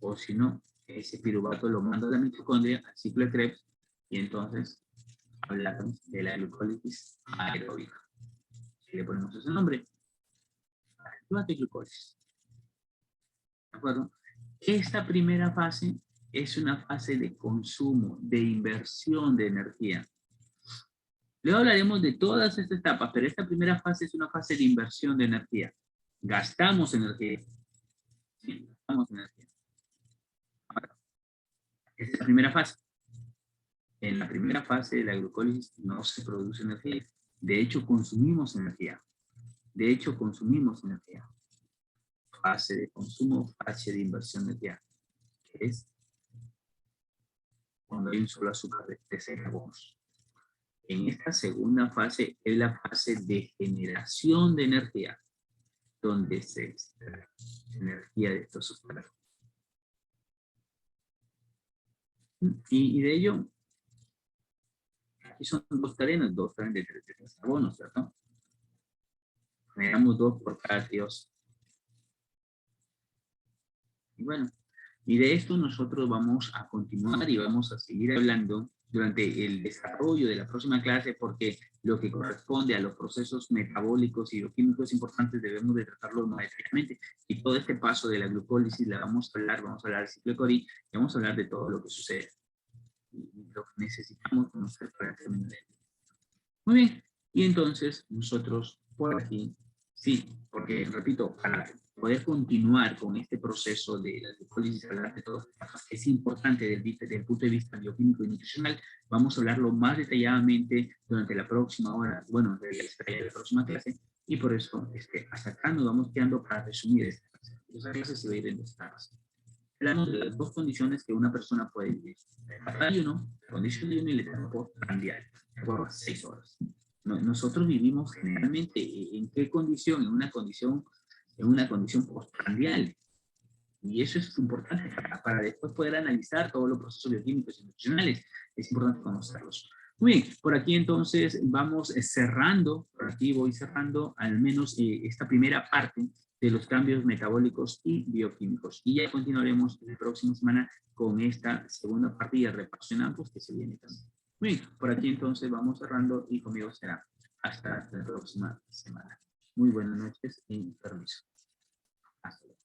o si no, ese piruvato lo manda a la mitocondria, al ciclo de Krebs, y entonces hablamos de la glucólisis aeróbica. Si le ponemos ese nombre, piruvato y glucólisis. ¿De acuerdo? Esta primera fase es una fase de consumo, de inversión de energía. Luego hablaremos de todas estas etapas, pero esta primera fase es una fase de inversión de energía. Gastamos energía. Sí, gastamos energía. Ahora, esta es la primera fase. En la primera fase de la glucólisis no se produce energía. De hecho, consumimos energía. Fase de consumo, fase de inversión de energía. Que es cuando hay un solo azúcar de 6 carbonos. En esta segunda fase es la fase de generación de energía, donde se extrae energía de estos azúcares. Y de ello, aquí son 2 cadenas de 3 carbonos, ¿cierto? Generamos 2 por cada T2. Y bueno, y de esto nosotros vamos a continuar y vamos a seguir hablando durante el desarrollo de la próxima clase, porque lo que corresponde a los procesos metabólicos y bioquímicos importantes debemos de tratarlos más detalladamente. Y todo este paso de la glucólisis la vamos a hablar del ciclo de Cori, y vamos a hablar de todo lo que sucede. Y lo que necesitamos conocer para terminar. Muy bien, y entonces nosotros por aquí, sí, porque repito, para poder continuar con este proceso de la glucólisis, hablar de todo, es importante desde el punto de vista bioquímico y nutricional. Vamos a hablarlo más detalladamente durante la próxima hora, bueno, de la próxima clase, y por eso es que hasta acá nos vamos quedando para resumir esta clase. Esa clase se va a ir en 2 etapas. Hablamos de las 2 condiciones que una persona puede vivir. La etapa de ayuno, condición de ayuno, y la etapa postprandial, por 6 horas. Nosotros vivimos generalmente ¿en qué condición? En una condición postprandial. Y eso es importante para después poder analizar todos los procesos bioquímicos y nutricionales. Es importante conocerlos. Muy bien, por aquí entonces vamos cerrando, por aquí voy cerrando al menos esta primera parte de los cambios metabólicos y bioquímicos. Y ya continuaremos la próxima semana con esta segunda parte y el repaso en ambos que se viene también. Muy bien, por aquí entonces vamos cerrando y conmigo será hasta la próxima semana. Muy buenas noches y permiso. Hasta luego.